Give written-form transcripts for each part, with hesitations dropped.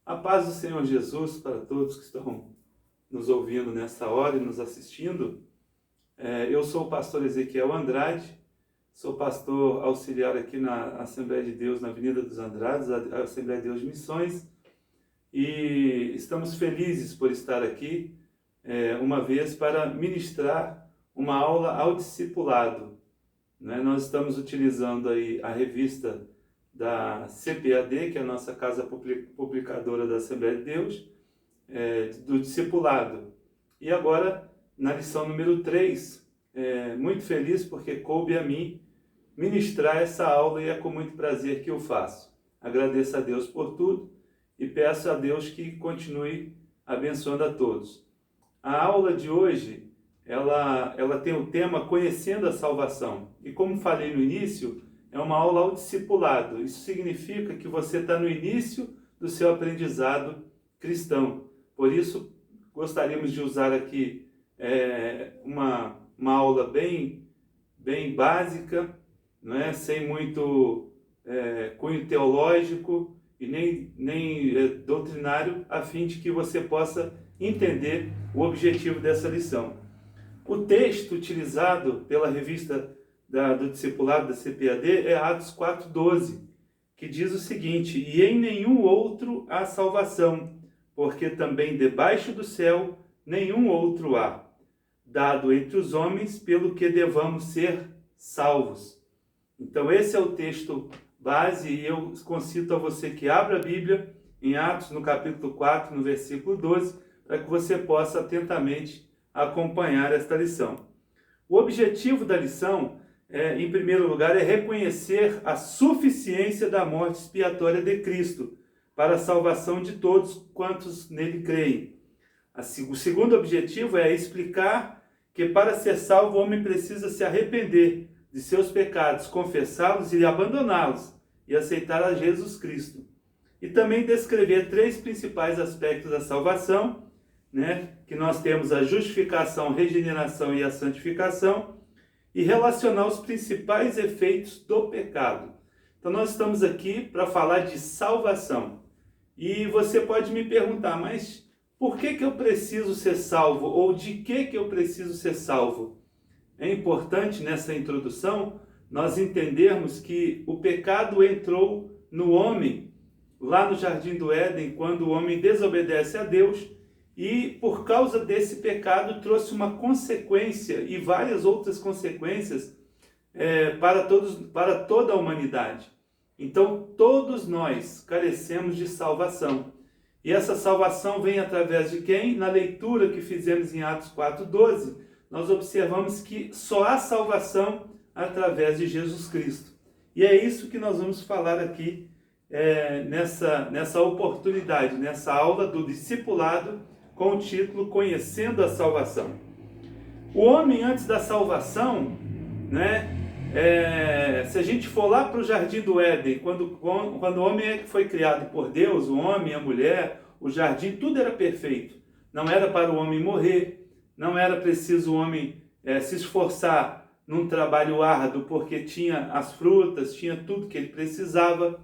A paz do Senhor Jesus para todos que estão nos ouvindo nessa hora e nos assistindo. Eu sou o pastor Ezequiel Andrade, sou pastor auxiliar aqui na Assembleia de Deus, na Avenida dos Andrades, a Assembleia de Deus de Missões, e estamos felizes por estar aqui uma vez para ministrar uma aula ao discipulado. Nós estamos utilizando aí a revista da CPAD, que é a nossa casa publicadora da Assembleia de Deus, do discipulado. E agora, na lição número 3, muito feliz porque coube a mim ministrar essa aula e é com muito prazer que eu faço. Agradeço a Deus por tudo e peço a Deus que continue abençoando a todos. A aula de hoje, ela tem o tema Conhecendo a Salvação. E como falei no início, é uma aula ao discipulado. Isso significa que você está no início do seu aprendizado cristão. Por isso, gostaríamos de usar aqui uma aula bem básica, não é? Sem muito cunho teológico e nem doutrinário, a fim de que você possa entender o objetivo dessa lição. O texto utilizado pela revista do discipulado da CPAD é Atos 4:12, que diz o seguinte: e em nenhum outro há salvação, porque também debaixo do céu nenhum outro há, dado entre os homens pelo que devamos ser salvos. Então esse é o texto base e eu concito a você que abra a Bíblia em Atos, no capítulo 4, no versículo 12, para que você possa atentamente acompanhar esta lição. O objetivo da lição em primeiro lugar, é reconhecer a suficiência da morte expiatória de Cristo para a salvação de todos quantos nele creem. O segundo objetivo é explicar que para ser salvo o homem precisa se arrepender de seus pecados, confessá-los e abandoná-los e aceitar a Jesus Cristo. E também descrever 3 principais aspectos da salvação, que nós temos a justificação, a regeneração e a santificação, e relacionar os principais efeitos do pecado. Então nós estamos aqui para falar de salvação. E você pode me perguntar, mas por que eu preciso ser salvo? Ou de que eu preciso ser salvo? É importante nessa introdução nós entendermos que o pecado entrou no homem, lá no Jardim do Éden, quando o homem desobedece a Deus, e por causa desse pecado trouxe uma consequência e várias outras consequências para toda a humanidade. Então todos nós carecemos de salvação. E essa salvação vem através de quem? Na leitura que fizemos em Atos 4:12, nós observamos que só há salvação através de Jesus Cristo. E é isso que nós vamos falar aqui nessa oportunidade, nessa aula do discipulado, com o título Conhecendo a Salvação. O homem antes da salvação, se a gente for lá para o Jardim do Éden, quando o homem foi criado por Deus, o homem, a mulher, o jardim, tudo era perfeito. Não era para o homem morrer, não era preciso o homem se esforçar num trabalho árduo, porque tinha as frutas, tinha tudo que ele precisava.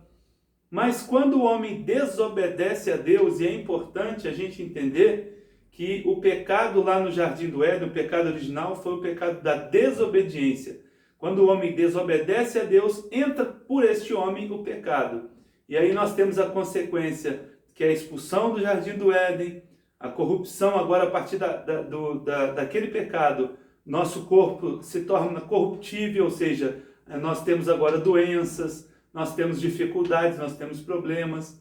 Mas quando o homem desobedece a Deus, e é importante a gente entender que o pecado lá no Jardim do Éden, o pecado original, foi o pecado da desobediência. Quando o homem desobedece a Deus, entra por este homem o pecado. E aí nós temos a consequência, que é a expulsão do Jardim do Éden, a corrupção agora a partir daquele pecado. Nosso corpo se torna corruptível, ou seja, nós temos agora doenças, nós temos dificuldades, nós temos problemas,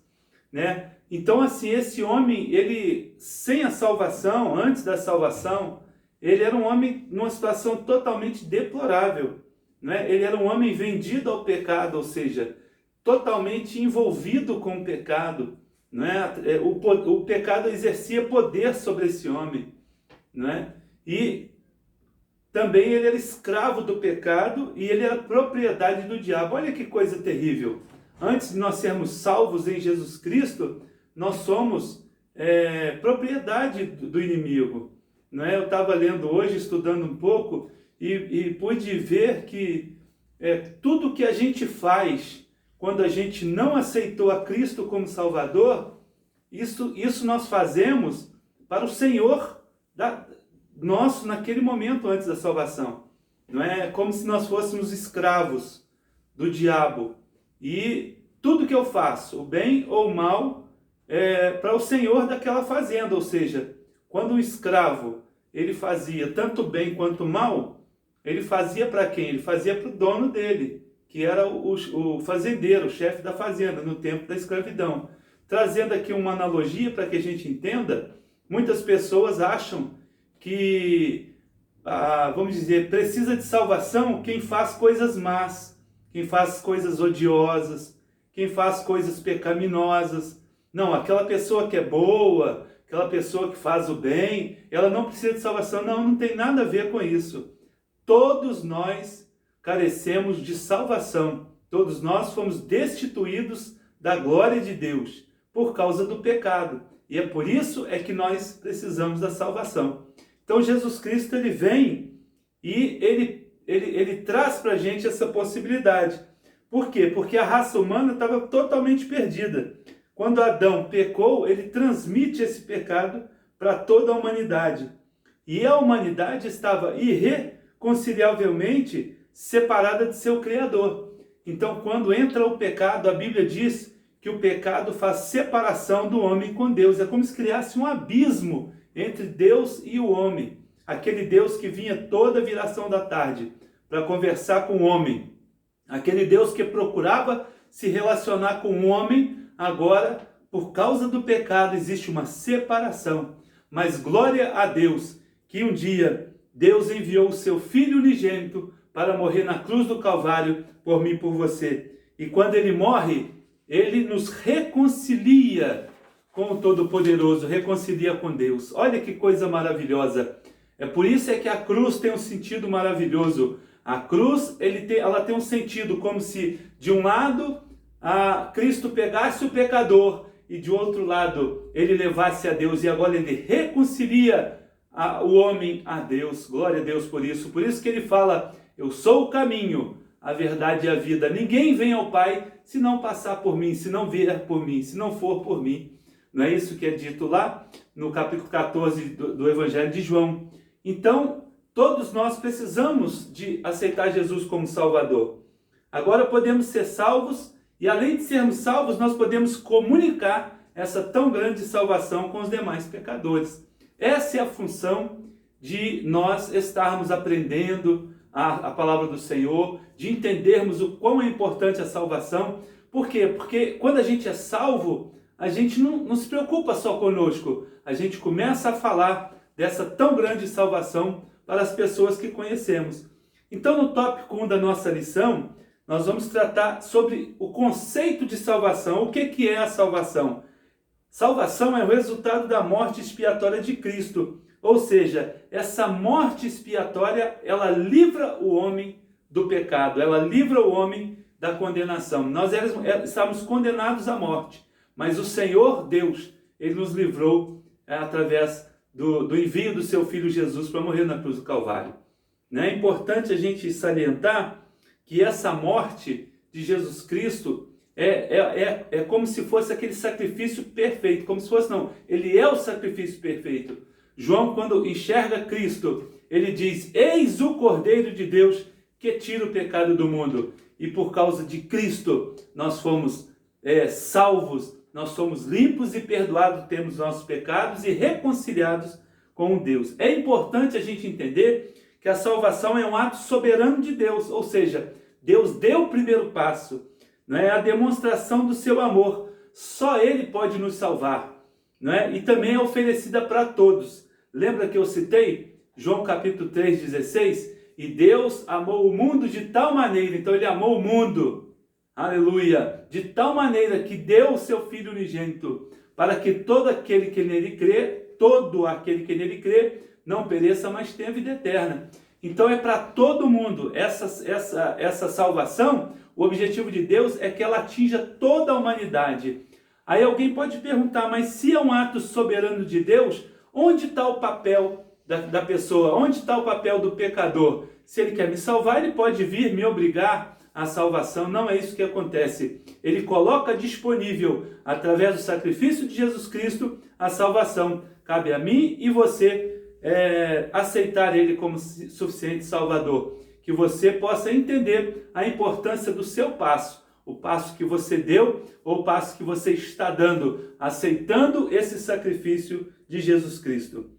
Então, assim, esse homem, ele, sem a salvação, antes da salvação, ele era um homem numa situação totalmente deplorável, Ele era um homem vendido ao pecado, ou seja, totalmente envolvido com o pecado, O pecado exercia poder sobre esse homem, E também ele era escravo do pecado e ele era propriedade do diabo. Olha que coisa terrível. Antes de nós sermos salvos em Jesus Cristo, nós somos propriedade do inimigo. Eu estava lendo hoje, estudando um pouco, e pude ver que tudo que a gente faz quando a gente não aceitou a Cristo como Salvador, Isso nós fazemos para o Senhor nosso naquele momento antes da salvação. Não é como se nós fôssemos escravos do diabo. E tudo que eu faço, o bem ou o mal, é para o Senhor daquela fazenda. Ou seja, quando o escravo ele fazia tanto bem quanto mal, ele fazia para quem? Ele fazia para o dono dele, que era o fazendeiro, o chefe da fazenda, no tempo da escravidão. Trazendo aqui uma analogia para que a gente entenda, muitas pessoas acham que, vamos dizer, precisa de salvação quem faz coisas más, quem faz coisas odiosas, quem faz coisas pecaminosas. Não, aquela pessoa que é boa, aquela pessoa que faz o bem, ela não precisa de salvação. Não tem nada a ver com isso. Todos nós carecemos de salvação. Todos nós fomos destituídos da glória de Deus por causa do pecado. E é por isso que nós precisamos da salvação. Então Jesus Cristo ele vem e ele traz para a gente essa possibilidade. Por quê? Porque a raça humana estava totalmente perdida. Quando Adão pecou, ele transmite esse pecado para toda a humanidade. E a humanidade estava irreconciliavelmente separada de seu Criador. Então, quando entra o pecado, a Bíblia diz que o pecado faz separação do homem com Deus. É como se criasse um abismo entre Deus e o homem. Aquele Deus que vinha toda viração da tarde para conversar com o homem. Aquele Deus que procurava se relacionar com o homem. Agora, por causa do pecado, existe uma separação. Mas glória a Deus, que um dia Deus enviou o seu Filho unigênito para morrer na cruz do Calvário por mim e por você. E quando ele morre, ele nos reconcilia com o Todo-Poderoso, reconcilia com Deus. Olha que coisa maravilhosa. É por isso que a cruz tem um sentido maravilhoso. A cruz ela tem um sentido como se, de um lado, Cristo pegasse o pecador e de outro lado ele levasse a Deus, e agora ele reconcilia o homem a Deus. Glória a Deus por isso. Por isso que ele fala: eu sou o caminho, a verdade e a vida. Ninguém vem ao Pai se não passar por mim, se não vier por mim, se não for por mim. Não é isso que é dito lá no capítulo 14 do Evangelho de João. Então, todos nós precisamos de aceitar Jesus como Salvador. Agora podemos ser salvos, e além de sermos salvos, nós podemos comunicar essa tão grande salvação com os demais pecadores. Essa é a função de nós estarmos aprendendo a palavra do Senhor, de entendermos o quão é importante a salvação. Por quê? Porque quando a gente é salvo, a gente não se preocupa só conosco. A gente começa a falar dessa tão grande salvação para as pessoas que conhecemos. Então, no tópico 1 da nossa lição, nós vamos tratar sobre o conceito de salvação. O que é a salvação? Salvação é o resultado da morte expiatória de Cristo. Ou seja, essa morte expiatória, ela livra o homem do pecado, ela livra o homem da condenação. Nós estávamos condenados à morte, mas o Senhor Deus, ele nos livrou através do envio do seu Filho Jesus para morrer na cruz do Calvário. É importante a gente salientar que essa morte de Jesus Cristo é como se fosse aquele sacrifício perfeito, como se fosse, não, ele é o sacrifício perfeito. João, quando enxerga Cristo, ele diz: eis o Cordeiro de Deus que tira o pecado do mundo. E por causa de Cristo, nós fomos salvos, nós somos limpos e perdoados, temos nossos pecados e reconciliados com Deus. É importante a gente entender que a salvação é um ato soberano de Deus, ou seja, Deus deu o primeiro passo, não é a demonstração do seu amor. Só Ele pode nos salvar, não é? E também é oferecida para todos. Lembra que eu citei João capítulo 3,16? E Deus amou o mundo de tal maneira, então Ele amou o mundo, aleluia, de tal maneira que deu o seu Filho unigênito, para que todo aquele que nele crê, não pereça, mas tenha vida eterna. Então é para todo mundo essa salvação. O objetivo de Deus é que ela atinja toda a humanidade. Aí alguém pode perguntar: mas se é um ato soberano de Deus, onde está o papel da pessoa? Onde está o papel do pecador? Se ele quer me salvar, ele pode vir me obrigar a salvação. Não é isso que acontece. Ele coloca disponível, através do sacrifício de Jesus Cristo, a salvação. Cabe a mim e você aceitar Ele como suficiente Salvador. Que você possa entender a importância do seu passo. O passo que você deu ou o passo que você está dando, aceitando esse sacrifício de Jesus Cristo.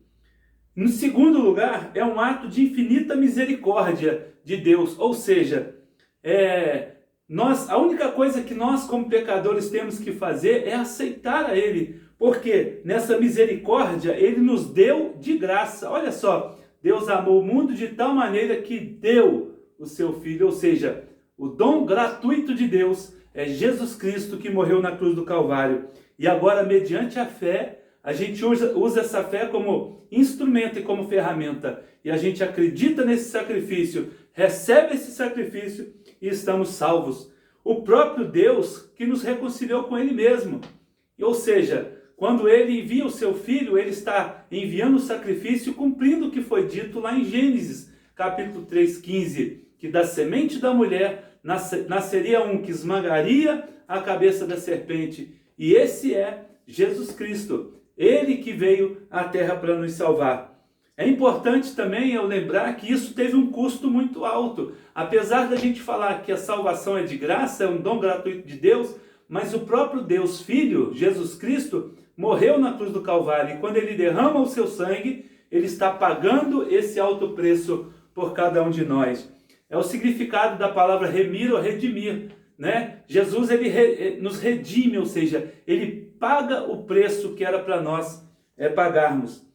No segundo lugar, é um ato de infinita misericórdia de Deus, ou seja, a única coisa que nós como pecadores temos que fazer é aceitar a Ele, porque nessa misericórdia Ele nos deu de graça. Olha só, Deus amou o mundo de tal maneira que deu o seu Filho, ou seja, o dom gratuito de Deus é Jesus Cristo que morreu na cruz do Calvário. E agora, mediante a fé, a gente usa essa fé como instrumento e como ferramenta. E a gente acredita nesse sacrifício, recebe esse sacrifício e estamos salvos. O próprio Deus que nos reconciliou com Ele mesmo. Ou seja, quando Ele envia o seu Filho, Ele está enviando o sacrifício, cumprindo o que foi dito lá em Gênesis, capítulo 3:15, que da semente da mulher nasceria um que esmagaria a cabeça da serpente. E esse é Jesus Cristo. Ele que veio à terra para nos salvar. É importante também eu lembrar que isso teve um custo muito alto. Apesar da gente falar que a salvação é de graça, é um dom gratuito de Deus, mas o próprio Deus Filho, Jesus Cristo, morreu na cruz do Calvário. E quando Ele derrama o seu sangue, Ele está pagando esse alto preço por cada um de nós. É o significado da palavra remir ou redimir, né? Jesus, Ele nos redime, ou seja, Ele paga o preço que era para nós pagarmos.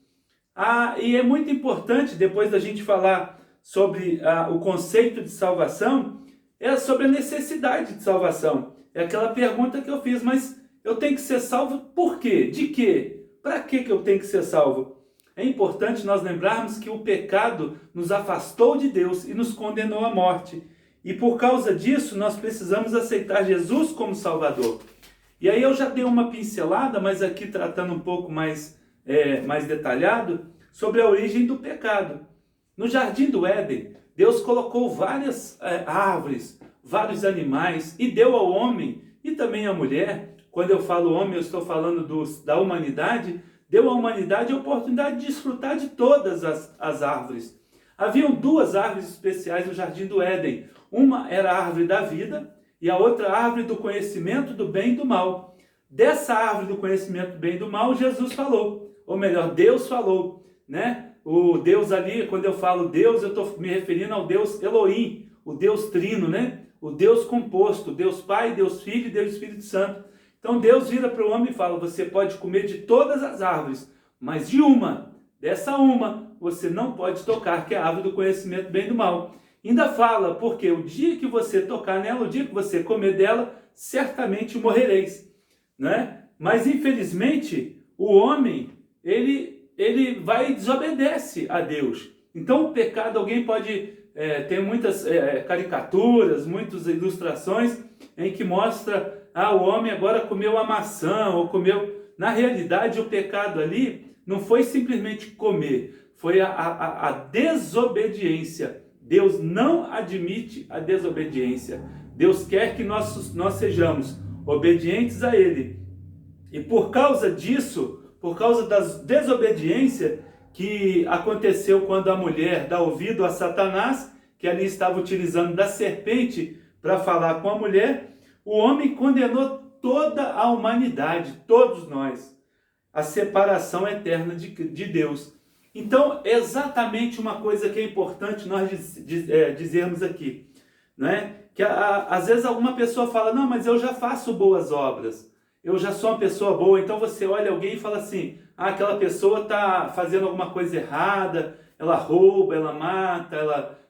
E é muito importante, depois da gente falar sobre o conceito de salvação, é sobre a necessidade de salvação. É aquela pergunta que eu fiz, mas eu tenho que ser salvo por quê? De quê? Para que eu tenho que ser salvo? É importante nós lembrarmos que o pecado nos afastou de Deus e nos condenou à morte. E por causa disso, nós precisamos aceitar Jesus como Salvador. E aí eu já dei uma pincelada, mas aqui tratando um pouco mais detalhado, sobre a origem do pecado. No Jardim do Éden, Deus colocou várias árvores, vários animais, e deu ao homem e também à mulher. Quando eu falo homem, eu estou falando da humanidade. Deu à humanidade a oportunidade de desfrutar de todas as árvores. Haviam duas árvores especiais no Jardim do Éden. Uma era a árvore da vida e a outra a árvore do conhecimento do bem e do mal. Dessa árvore do conhecimento do bem e do mal, Jesus falou. Ou melhor, Deus falou, né? O Deus ali, quando eu falo Deus, eu estou me referindo ao Deus Elohim, o Deus Trino, né? O Deus composto, Deus Pai, Deus Filho e Deus Espírito Santo. Então Deus vira para o homem e fala, você pode comer de todas as árvores, mas dessa uma, você não pode tocar, que é a árvore do conhecimento do bem e do mal. Ainda fala, porque o dia que você tocar nela, o dia que você comer dela, certamente morrereis, né? Mas infelizmente, o homem, ele vai e desobedece a Deus. Então o pecado, alguém pode ter muitas caricaturas, muitas ilustrações em que mostra, o homem agora comeu a maçã, ou comeu... Na realidade, o pecado ali não foi simplesmente comer, foi a desobediência. Deus não admite a desobediência. Deus quer que nós sejamos obedientes a Ele. E por causa disso, por causa da desobediência que aconteceu quando a mulher dá ouvido a Satanás, que ali estava utilizando da serpente para falar com a mulher, o homem condenou toda a humanidade, todos nós, a separação eterna de Deus. Então, exatamente uma coisa que é importante nós dizermos aqui, né? Que às vezes alguma pessoa fala, não, mas eu já faço boas obras, eu já sou uma pessoa boa. Então você olha alguém e fala assim, aquela pessoa está fazendo alguma coisa errada, ela rouba, ela mata,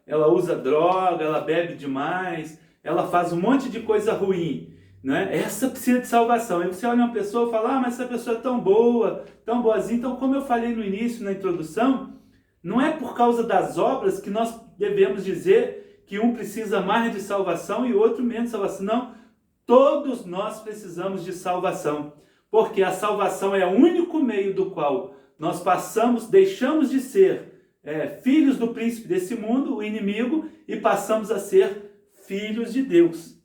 ela usa droga, ela bebe demais, ela faz um monte de coisa ruim, né? Essa precisa de salvação. Aí você olha uma pessoa e fala, mas essa pessoa é tão boa, tão boazinha. Então, como eu falei no início, na introdução, não é por causa das obras que nós devemos dizer que um precisa mais de salvação e o outro menos de salvação. Não, todos nós precisamos de salvação, porque a salvação é o único meio do qual nós deixamos de ser filhos do príncipe desse mundo, o inimigo, e passamos a ser filhos de Deus.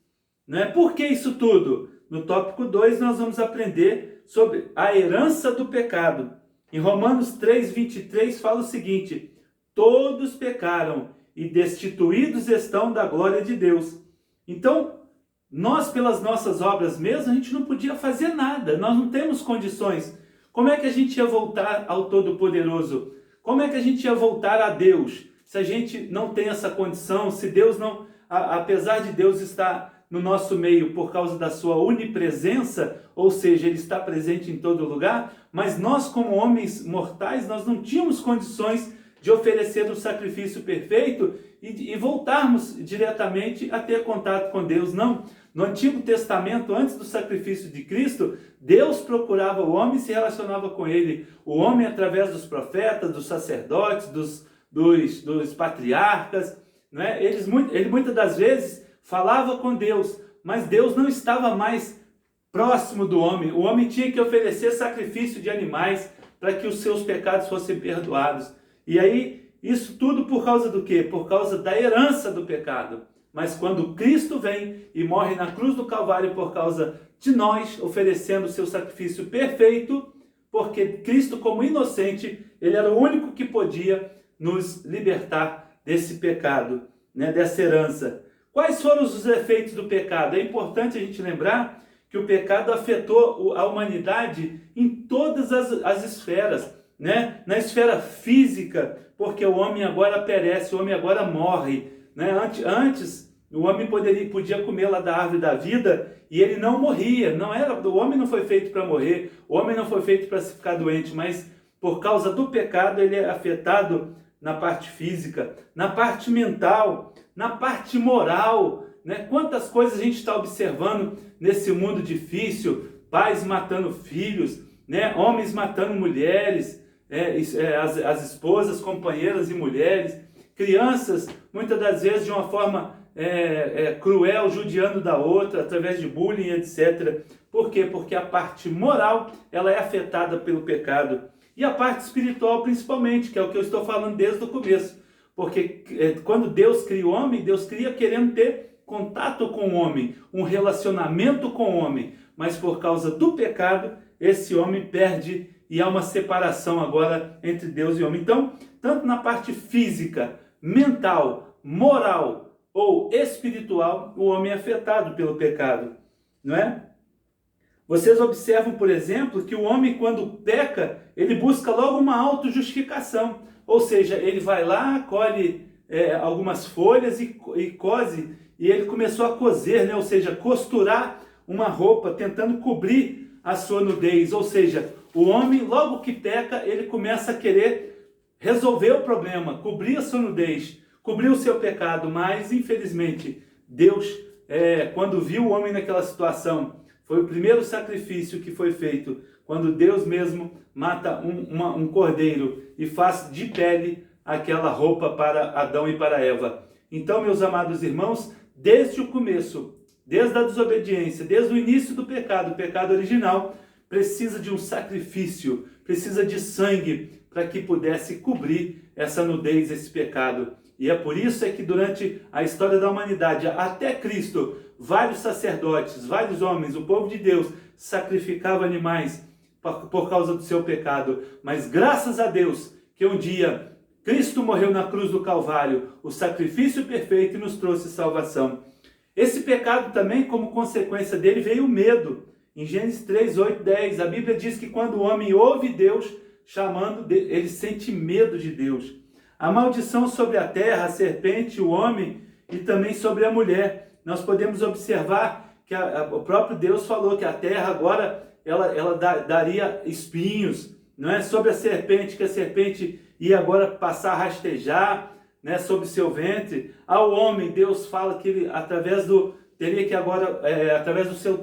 Não é? Por que isso tudo? No tópico 2 nós vamos aprender sobre a herança do pecado. Em Romanos 3:23 fala o seguinte: todos pecaram e destituídos estão da glória de Deus. Então, nós pelas nossas obras mesmo, a gente não podia fazer nada, nós não temos condições. Como é que a gente ia voltar ao Todo-Poderoso? Como é que a gente ia voltar a Deus? Se a gente não tem essa condição, se Deus não, apesar de Deus estar no nosso meio por causa da sua onipresença, ou seja, Ele está presente em todo lugar, mas nós como homens mortais, nós não tínhamos condições de oferecer um sacrifício perfeito e voltarmos diretamente a ter contato com Deus. Não. No Antigo Testamento, antes do sacrifício de Cristo, Deus procurava o homem e se relacionava com ele. O homem através dos profetas, dos sacerdotes, dos patriarcas, não é? Ele muitas das vezes falava com Deus, mas Deus não estava mais próximo do homem. O homem tinha que oferecer sacrifício de animais para que os seus pecados fossem perdoados. E aí, isso tudo por causa do quê? Por causa da herança do pecado. Mas quando Cristo vem e morre na cruz do Calvário por causa de nós, oferecendo o seu sacrifício perfeito, porque Cristo, como inocente, ele era o único que podia nos libertar desse pecado, né, dessa herança. Quais foram os efeitos do pecado? É importante a gente lembrar que o pecado afetou a humanidade em todas as esferas, né? Na esfera física, porque o homem agora perece, o homem agora morre, né? Antes, o homem podia comer lá da árvore da vida e ele não morria. O homem não foi feito para morrer, o homem não foi feito para ficar doente, mas por causa do pecado ele é afetado na parte física, na parte mental, na parte moral, né? Quantas coisas a gente está observando nesse mundo difícil, pais matando filhos, né? Homens matando mulheres, as esposas, companheiras e mulheres, crianças, muitas das vezes de uma forma cruel, judiando da outra, através de bullying, etc. Por quê? Porque a parte moral, ela é afetada pelo pecado. E a parte espiritual principalmente, que é o que eu estou falando desde o começo. Porque quando Deus cria o homem, Deus cria querendo ter contato com o homem, um relacionamento com o homem. Mas por causa do pecado, esse homem perde e há uma separação agora entre Deus e homem. Então, tanto na parte física, mental, moral ou espiritual, o homem é afetado pelo pecado, não é? Vocês observam, por exemplo, que o homem, quando peca, ele busca logo uma autojustificação. Ou seja, ele vai lá, colhe algumas folhas e cose. E ele começou a coser, né? Ou seja, costurar uma roupa, tentando cobrir a sua nudez. Ou seja, o homem, logo que peca, ele começa a querer resolver o problema, cobrir a sua nudez, cobrir o seu pecado. Mas, infelizmente, Deus, quando viu o homem naquela situação, foi o primeiro sacrifício que foi feito, quando Deus mesmo mata um cordeiro e faz de pele aquela roupa para Adão e para Eva. Então, meus amados irmãos, desde o começo, desde a desobediência, desde o início do pecado, o pecado original, precisa de um sacrifício, precisa de sangue para que pudesse cobrir essa nudez, esse pecado. E é por isso que durante a história da humanidade, até Cristo, vários sacerdotes, vários homens, o povo de Deus, sacrificava animais por causa do seu pecado. Mas graças a Deus que um dia Cristo morreu na cruz do Calvário, o sacrifício perfeito, e nos trouxe salvação. Esse pecado também, como consequência dele, veio o medo. Em Gênesis 3, 8, 10, a Bíblia diz que quando o homem ouve Deus chamando, ele sente medo de Deus. A maldição sobre a terra, a serpente, o homem e também sobre a mulher. Nós podemos observar que o próprio Deus falou que a terra agora ela daria espinhos, não é? Sobre a serpente, que a serpente ia agora passar a rastejar, né, sobre seu ventre. Ao homem, Deus fala que ele, através do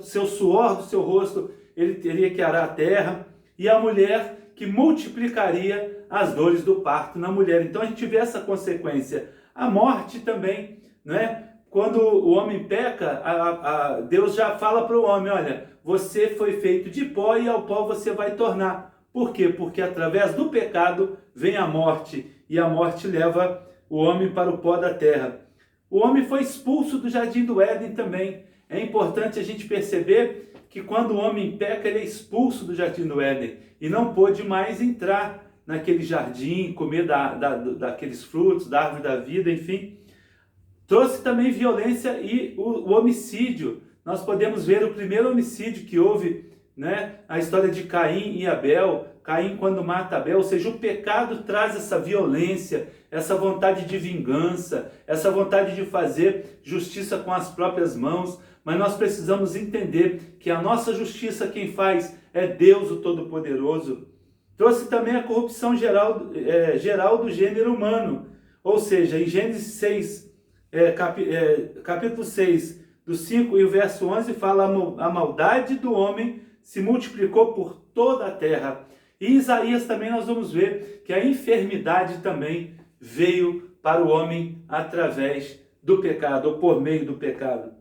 seu suor do seu rosto, ele teria que arar a terra. E a mulher, que multiplicaria as dores do parto na mulher. Então a gente vê essa consequência. A morte também, né? Quando o homem peca, Deus já fala para o homem: olha, você foi feito de pó e ao pó você vai tornar. Por quê? Porque através do pecado vem a morte, e a morte leva o homem para o pó da terra. O homem foi expulso do jardim do Éden também. É importante a gente perceber que quando o homem peca, ele é expulso do jardim do Éden e não pôde mais entrar naquele jardim, comer daqueles frutos, da árvore da vida, enfim. Trouxe também violência e o homicídio. Nós podemos ver o primeiro homicídio que houve, né? A história de Caim e Abel. Caim quando mata Abel, ou seja, o pecado traz essa violência, essa vontade de vingança, essa vontade de fazer justiça com as próprias mãos. Mas nós precisamos entender que a nossa justiça quem faz é Deus o Todo-Poderoso. Trouxe também a corrupção geral do gênero humano. Ou seja, em Gênesis 6, capítulo 6, do 5 e o verso 11, fala a maldade do homem se multiplicou por toda a terra. E em Isaías também nós vamos ver que a enfermidade também veio para o homem através do pecado, ou por meio do pecado.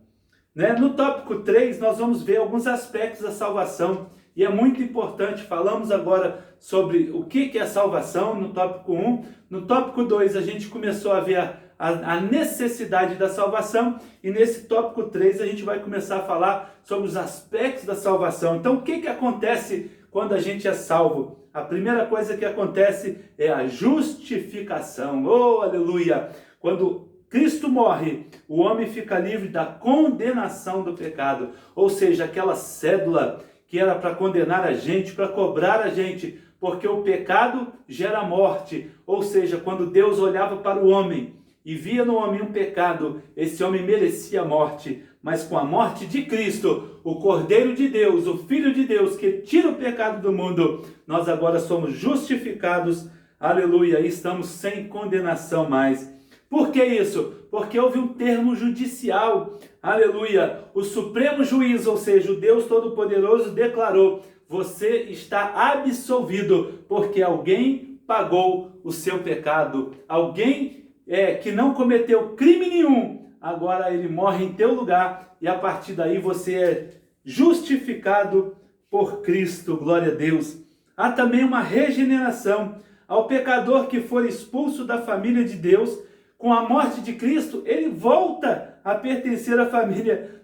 No tópico 3, nós vamos ver alguns aspectos da salvação, e é muito importante. Falamos agora sobre o que é a salvação no tópico 1. No tópico 2, a gente começou a ver a necessidade da salvação, e nesse tópico 3 a gente vai começar a falar sobre os aspectos da salvação. Então, o que acontece quando a gente é salvo? A primeira coisa que acontece é a justificação. Oh, aleluia! Quando Cristo morre, o homem fica livre da condenação do pecado, ou seja, aquela cédula que era para condenar a gente, para cobrar a gente, porque o pecado gera morte, ou seja, quando Deus olhava para o homem e via no homem um pecado, esse homem merecia a morte, mas com a morte de Cristo, o Cordeiro de Deus, o Filho de Deus, que tira o pecado do mundo, nós agora somos justificados, aleluia, e estamos sem condenação mais. Por que isso? Porque houve um termo judicial, aleluia, o supremo juiz, ou seja, o Deus Todo-Poderoso declarou: você está absolvido, porque alguém pagou o seu pecado, alguém que não cometeu crime nenhum, agora ele morre em teu lugar, e a partir daí você é justificado por Cristo, glória a Deus. Há também uma regeneração. Ao pecador que for expulso da família de Deus, com a morte de Cristo, ele volta a pertencer à família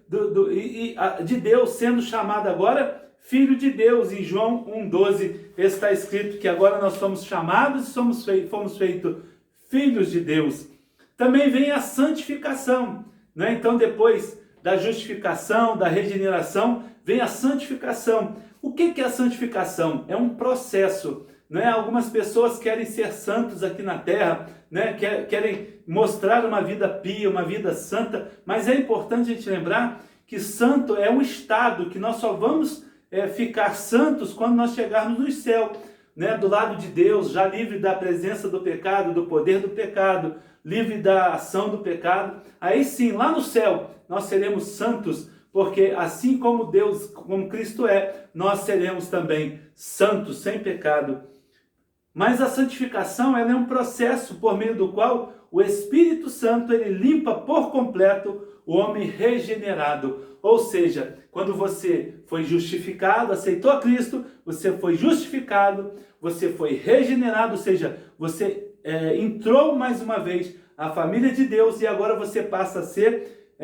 de Deus, sendo chamado agora Filho de Deus. Em João 1,12 está escrito que agora nós somos chamados e fomos feitos filhos de Deus. Também vem a santificação, né? Então, depois da justificação, da regeneração, vem a santificação. O que é a santificação? É um processo. Algumas pessoas querem ser santos aqui na terra, querem mostrar uma vida pia, uma vida santa, mas é importante a gente lembrar que santo é um estado, que nós só vamos ficar santos quando nós chegarmos no céu, do lado de Deus, já livre da presença do pecado, do poder do pecado, livre da ação do pecado. Aí sim, lá no céu, nós seremos santos, porque assim como Deus, como Cristo é, nós seremos também santos, sem pecado. Mas a santificação ela é um processo por meio do qual o Espírito Santo ele limpa por completo o homem regenerado. Ou seja, quando você foi justificado, aceitou a Cristo, você foi justificado, você foi regenerado, ou seja, você entrou mais uma vez à família de Deus e agora você passa a ser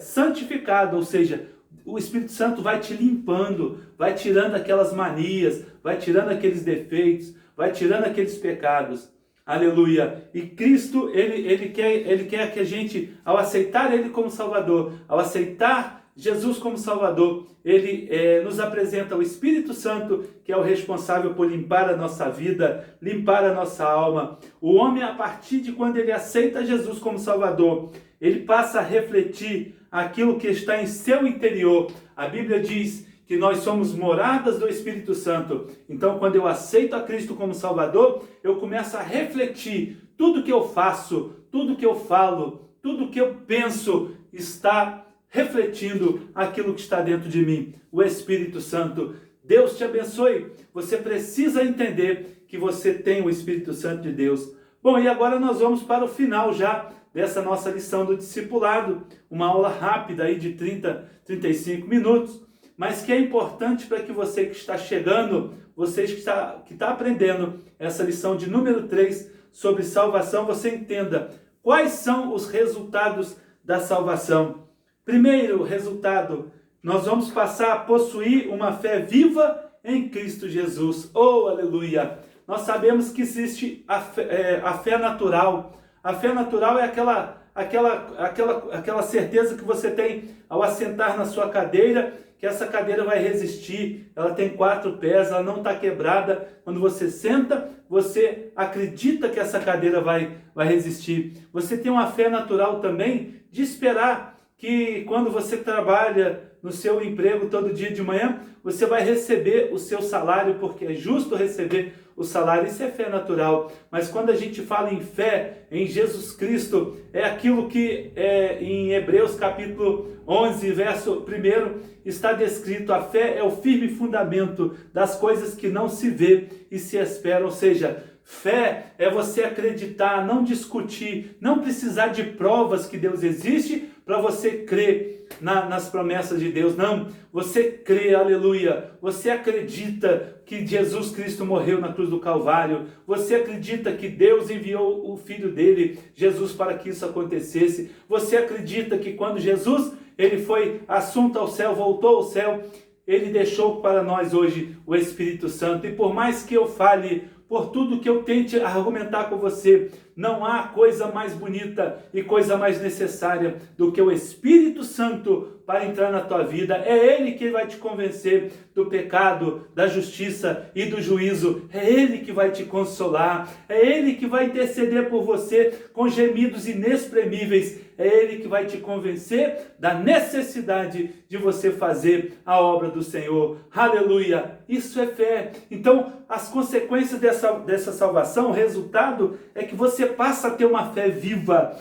santificado, ou seja, o Espírito Santo vai te limpando, vai tirando aquelas manias, vai tirando aqueles defeitos, vai tirando aqueles pecados, aleluia. E Cristo, ele quer que a gente, ao aceitar Ele como Salvador, ao aceitar Jesus como Salvador, Ele nos apresenta o Espírito Santo, que é o responsável por limpar a nossa vida, limpar a nossa alma. O homem, a partir de quando ele aceita Jesus como Salvador, ele passa a refletir aquilo que está em seu interior. A Bíblia diz que nós somos moradas do Espírito Santo. Então, quando eu aceito a Cristo como Salvador, eu começo a refletir. Tudo que eu faço, tudo que eu falo, tudo que eu penso está refletindo aquilo que está dentro de mim. O Espírito Santo. Deus te abençoe. Você precisa entender que você tem o Espírito Santo de Deus. Bom, e agora nós vamos para o final já dessa nossa lição do discipulado. Uma aula rápida aí de 35 minutos. Mas que é importante para que você que está chegando, você que está aprendendo essa lição de número 3 sobre salvação, você entenda quais são os resultados da salvação? Primeiro resultado, nós vamos passar a possuir uma fé viva em Cristo Jesus. Oh, aleluia! Nós sabemos que existe a fé natural. A fé natural é aquela certeza que você tem ao assentar na sua cadeira, que essa cadeira vai resistir, ela tem 4 pés, ela não está quebrada. Quando você senta, você acredita que essa cadeira vai resistir. Você tem uma fé natural também de esperar que quando você trabalha no seu emprego todo dia de manhã, você vai receber o seu salário, porque é justo receber o salário. Isso é fé natural. Mas quando a gente fala em fé em Jesus Cristo, é aquilo que em Hebreus capítulo 11, verso 1, está descrito: a fé é o firme fundamento das coisas que não se vê e se espera. Ou seja, fé é você acreditar, não discutir, não precisar de provas que Deus existe para você crer nas promessas de Deus. Não, você crê, aleluia, você acredita que Jesus Cristo morreu na cruz do Calvário, você acredita que Deus enviou o Filho dele, Jesus, para que isso acontecesse, você acredita que quando Jesus ele foi assunto ao céu, voltou ao céu, ele deixou para nós hoje o Espírito Santo. E por mais que eu fale, por tudo que eu tente argumentar com você, não há coisa mais bonita e coisa mais necessária do que o Espírito Santo para entrar na tua vida. É Ele que vai te convencer do pecado, da justiça e do juízo. É Ele que vai te consolar. É Ele que vai interceder por você com gemidos inexprimíveis. É Ele que vai te convencer da necessidade de você fazer a obra do Senhor. Aleluia! Isso é fé. Então, as consequências dessa salvação, o resultado é que você passa a ter uma fé viva,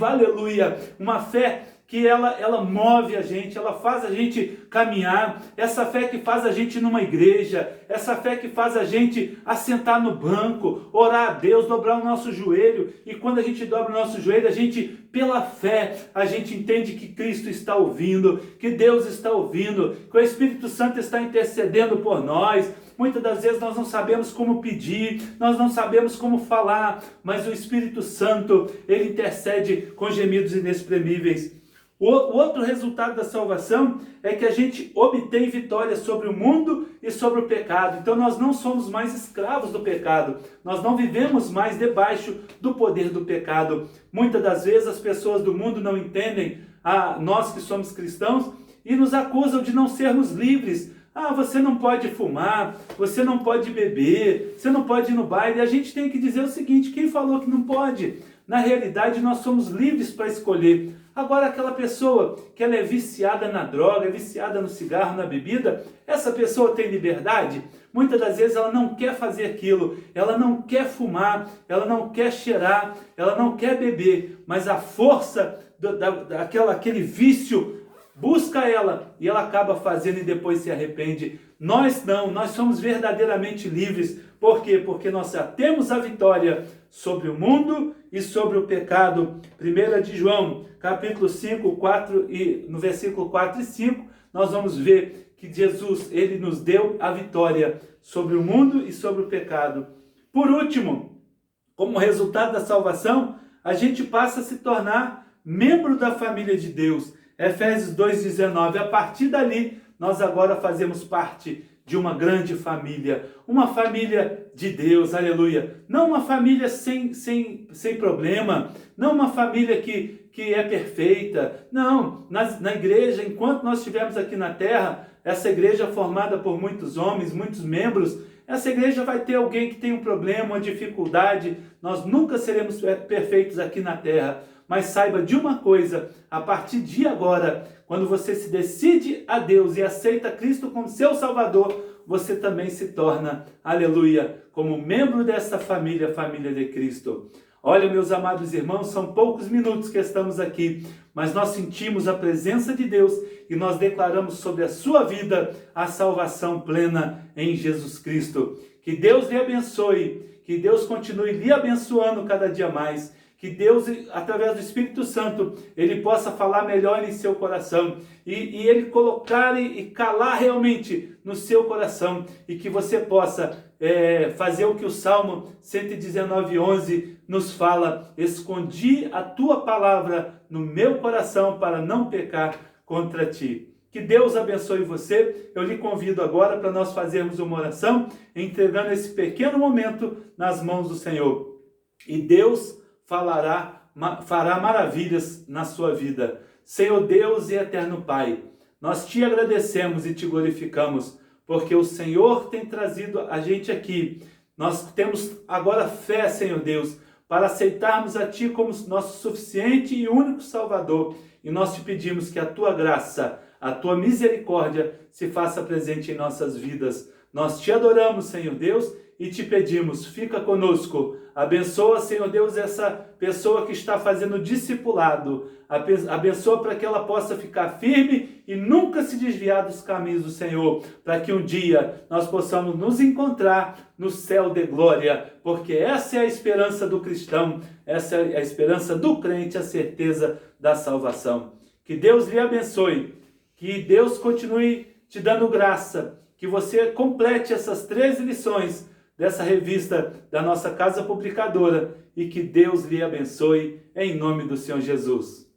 aleluia, uma fé que ela move a gente, ela faz a gente caminhar, essa fé que faz a gente ir numa igreja, essa fé que faz a gente assentar no banco, orar a Deus, dobrar o nosso joelho, e quando a gente dobra o nosso joelho, a gente, pela fé, a gente entende que Cristo está ouvindo, que Deus está ouvindo, que o Espírito Santo está intercedendo por nós. Muitas das vezes nós não sabemos como pedir, nós não sabemos como falar, mas o Espírito Santo, ele intercede com gemidos inexprimíveis. O outro resultado da salvação é que a gente obtém vitória sobre o mundo e sobre o pecado. Então nós não somos mais escravos do pecado, nós não vivemos mais debaixo do poder do pecado. Muitas das vezes as pessoas do mundo não entendem, nós que somos cristãos, e nos acusam de não sermos livres. Você não pode fumar, você não pode beber, você não pode ir no baile. E a gente tem que dizer o seguinte: quem falou que não pode? Na realidade, nós somos livres para escolher. Agora, aquela pessoa que ela é viciada na droga, é viciada no cigarro, na bebida, essa pessoa tem liberdade? Muitas das vezes ela não quer fazer aquilo, ela não quer fumar, ela não quer cheirar, ela não quer beber, mas a força daquele vício busca ela e ela acaba fazendo e depois se arrepende. Nós não, nós somos verdadeiramente livres. Por quê? Porque nós já temos a vitória sobre o mundo e sobre o pecado. 1 de João, capítulo 5, 4 e no versículo 4 e 5, nós vamos ver que Jesus, ele nos deu a vitória sobre o mundo e sobre o pecado. Por último, como resultado da salvação, a gente passa a se tornar membro da família de Deus. Efésios 2,19, a partir dali, nós agora fazemos parte de uma grande família, uma família de Deus, aleluia. Não uma família sem problema, não uma família que é perfeita. Não, na igreja, enquanto nós estivermos aqui na terra, essa igreja formada por muitos homens, muitos membros, essa igreja vai ter alguém que tem um problema, uma dificuldade. Nós nunca seremos perfeitos aqui na terra. Mas saiba de uma coisa: a partir de agora, quando você se decide a Deus e aceita Cristo como seu Salvador, você também se torna, aleluia, como membro dessa família, família de Cristo. Olha, meus amados irmãos, são poucos minutos que estamos aqui, mas nós sentimos a presença de Deus e nós declaramos sobre a sua vida a salvação plena em Jesus Cristo. Que Deus lhe abençoe, que Deus continue lhe abençoando cada dia mais. que Deus, através do Espírito Santo, Ele possa falar melhor em seu coração, e Ele colocar e calar realmente no seu coração, e que você possa fazer o que o Salmo 119:11 nos fala: escondi a tua palavra no meu coração para não pecar contra ti. Que Deus abençoe você. Eu lhe convido agora para nós fazermos uma oração, entregando esse pequeno momento nas mãos do Senhor. E Deus fará maravilhas na sua vida. Senhor Deus e eterno Pai, nós te agradecemos e te glorificamos, porque o Senhor tem trazido a gente aqui. Nós temos agora fé, Senhor Deus, para aceitarmos a Ti como nosso suficiente e único Salvador. E nós te pedimos que a Tua graça, a Tua misericórdia se faça presente em nossas vidas. Nós te adoramos, Senhor Deus, e te pedimos, fica conosco. Abençoa, Senhor Deus, essa pessoa que está fazendo discipulado. Abençoa para que ela possa ficar firme e nunca se desviar dos caminhos do Senhor, para que um dia nós possamos nos encontrar no céu de glória, porque essa é a esperança do cristão, essa é a esperança do crente, a certeza da salvação. Que Deus lhe abençoe, que Deus continue te dando graça, que você complete essas 13 lições dessa revista da nossa casa publicadora, e que Deus lhe abençoe em nome do Senhor Jesus.